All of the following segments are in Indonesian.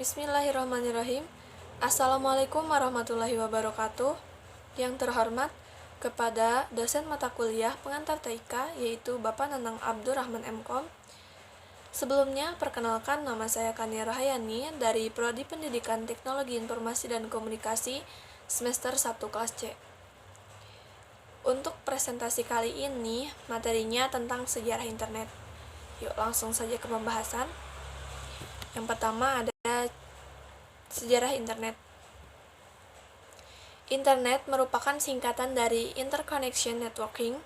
Bismillahirrahmanirrahim. Assalamualaikum warahmatullahi wabarakatuh. Yang terhormat kepada dosen mata kuliah pengantar TIK, yaitu Bapak Nanang Abdurrahman MKom. Sebelumnya, perkenalkan, nama saya Kania Rahayani dari Prodi Pendidikan Teknologi Informasi dan Komunikasi semester 1 kelas C. Untuk presentasi kali ini, materinya tentang sejarah internet. Yuk langsung saja ke pembahasan. Yang pertama ada sejarah internet. Internet merupakan singkatan dari Interconnection Networking,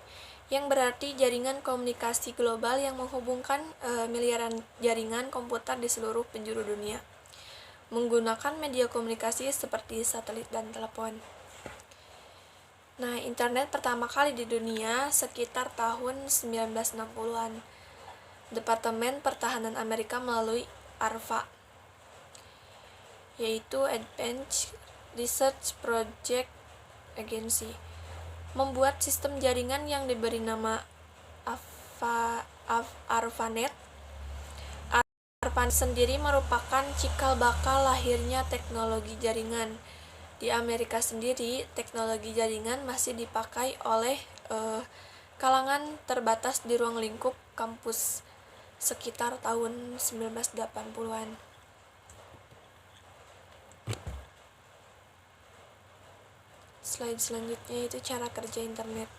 yang berarti jaringan komunikasi global yang menghubungkan miliaran jaringan komputer di seluruh penjuru dunia, menggunakan media komunikasi seperti satelit dan telepon. Nah, internet pertama kali di dunia sekitar tahun 1960-an. Departemen Pertahanan Amerika melalui ARPA, yaitu Advanced Research Project Agency, membuat sistem jaringan yang diberi nama ARPANET. ARPANET sendiri merupakan cikal bakal lahirnya teknologi jaringan. Di Amerika sendiri, teknologi jaringan masih dipakai oleh kalangan terbatas di ruang lingkup kampus sekitar tahun 1980-an. Slide selanjutnya itu cara kerja internet.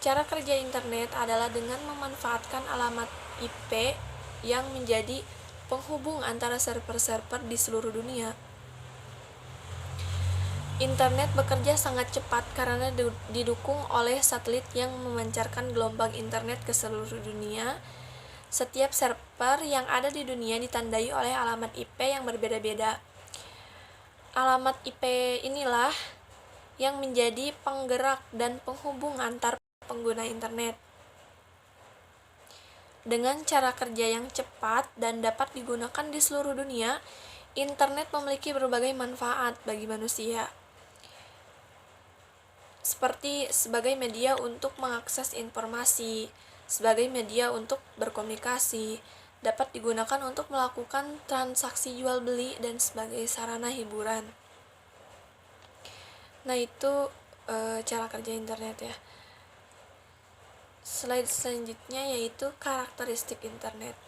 Cara kerja internet adalah dengan memanfaatkan alamat IP yang menjadi penghubung antara server-server di seluruh dunia. Internet bekerja sangat cepat karena didukung oleh satelit yang memancarkan gelombang internet ke seluruh dunia. Setiap server yang ada di dunia ditandai oleh alamat IP yang berbeda-beda. Alamat IP inilah yang menjadi penggerak dan penghubung antar pengguna internet. Dengan cara kerja yang cepat dan dapat digunakan di seluruh dunia, internet memiliki berbagai manfaat bagi manusia, seperti sebagai media untuk mengakses informasi, sebagai media untuk berkomunikasi, dapat digunakan untuk melakukan transaksi jual beli, dan sebagai sarana hiburan. Nah, itu cara kerja internet ya. Slide selanjutnya yaitu karakteristik internet.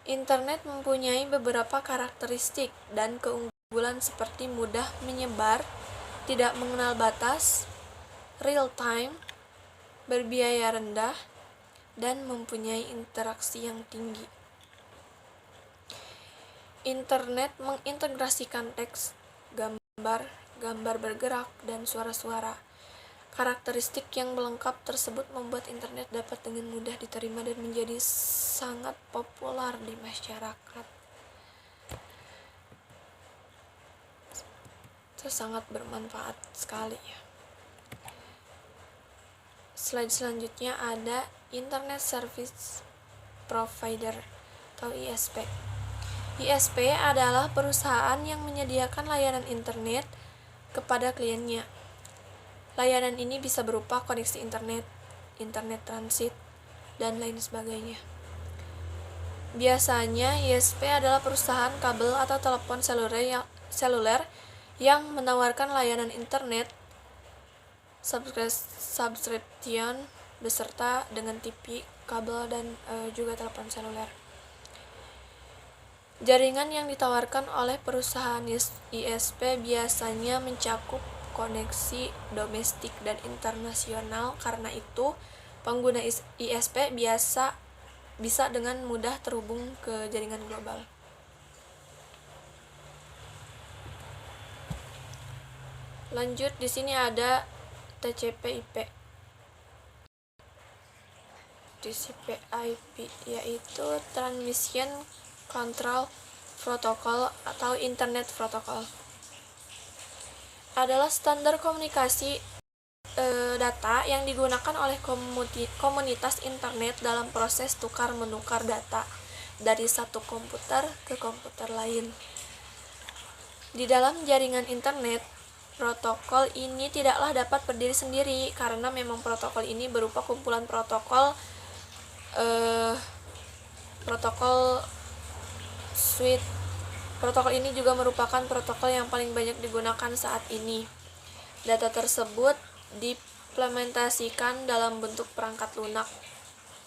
Internet mempunyai beberapa karakteristik dan keunggulan seperti mudah menyebar, tidak mengenal batas, real time, berbiaya rendah, dan mempunyai interaksi yang tinggi. Internet mengintegrasikan teks, gambar bergerak, dan suara-suara. Karakteristik yang melengkap tersebut membuat internet dapat dengan mudah diterima dan menjadi sangat populer di masyarakat. Itu sangat bermanfaat sekali ya. Slide selanjutnya ada Internet Service Provider atau ISP. ISP adalah perusahaan yang menyediakan layanan internet kepada kliennya. Layanan ini bisa berupa koneksi internet, internet transit, dan lain sebagainya. Biasanya ISP adalah perusahaan kabel atau telepon seluler yang menawarkan layanan internet subscription beserta dengan TV, kabel, dan juga telepon seluler. Jaringan yang ditawarkan oleh perusahaan ISP biasanya mencakup koneksi domestik dan internasional. Karena itu, pengguna ISP bisa dengan mudah terhubung ke jaringan global. Lanjut, di sini ada TCP/IP. TCP/IP yaitu Transmission Control Protocol atau Internet Protocol. Adalah standar komunikasi data yang digunakan oleh komunitas internet dalam proses tukar-menukar data dari satu komputer ke komputer lain. Di dalam jaringan internet, protokol ini tidaklah dapat berdiri sendiri karena memang protokol ini berupa kumpulan protokol switch Protokol ini juga merupakan protokol yang paling banyak digunakan saat ini. Data tersebut diimplementasikan dalam bentuk perangkat lunak,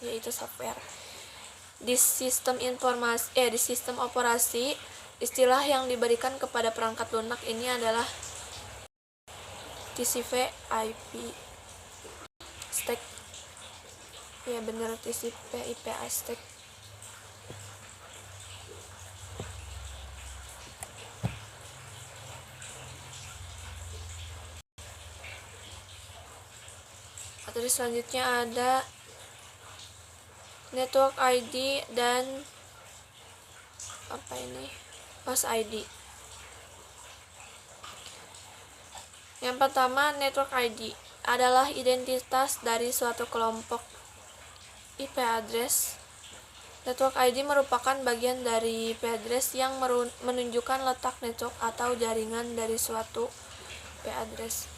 yaitu software. Di sistem operasi, istilah yang diberikan kepada perangkat lunak ini adalah TCP/IP stack. Ya benar, TCP/IP stack. Terus selanjutnya ada network ID dan host ID. Yang pertama, network ID adalah identitas dari suatu kelompok IP address. Network ID merupakan bagian dari IP address yang menunjukkan letak network atau jaringan dari suatu IP address.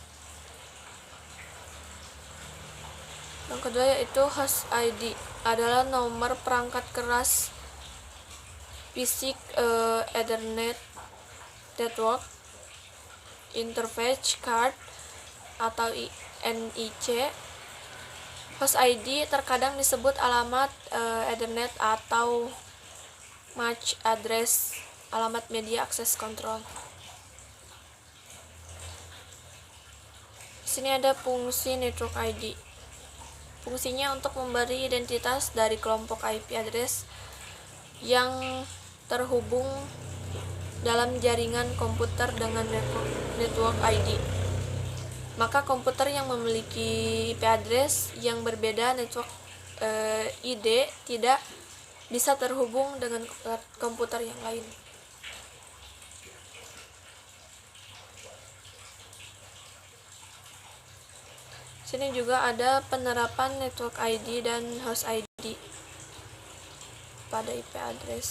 Yang kedua yaitu host ID, adalah nomor perangkat keras fisik Ethernet network interface card atau NIC. Host ID terkadang disebut alamat Ethernet atau MAC address, alamat media access control. Di sini ada fungsi network ID. Fungsinya untuk memberi identitas dari kelompok IP address yang terhubung dalam jaringan komputer dengan network ID. Maka komputer yang memiliki IP address yang berbeda network ID tidak bisa terhubung dengan komputer yang lain. Sini juga ada penerapan network ID dan host ID pada IP address.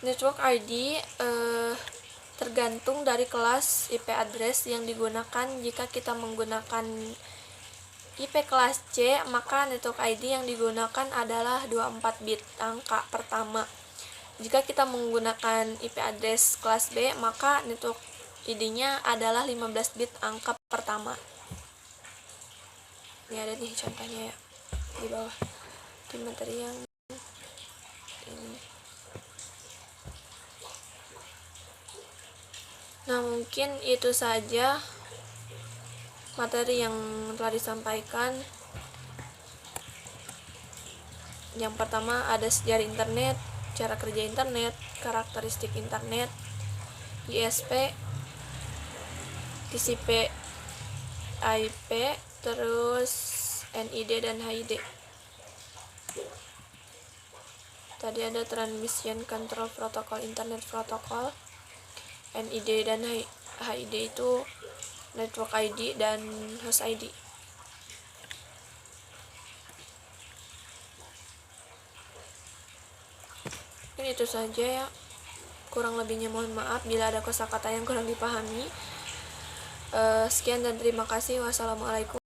Network ID tergantung dari kelas IP address yang digunakan. Jika kita menggunakan IP kelas C, maka network ID yang digunakan adalah 24 bit angka pertama. Jika kita menggunakan IP address kelas B, maka network ID-nya adalah 15 bit angka pertama. Ini ada nih contohnya ya, di bawah di materi yang ini. Nah, mungkin itu saja materi yang telah disampaikan. Yang pertama ada sejarah internet, cara kerja internet, karakteristik internet, ISP, TCP, IP, terus NID dan HID. Tadi ada transmission control protocol, internet protocol. NID dan HID itu network ID dan host ID. Mungkin itu saja ya. Kurang lebihnya mohon maaf bila ada kosakata yang kurang dipahami. Sekian dan terima kasih. Wassalamualaikum.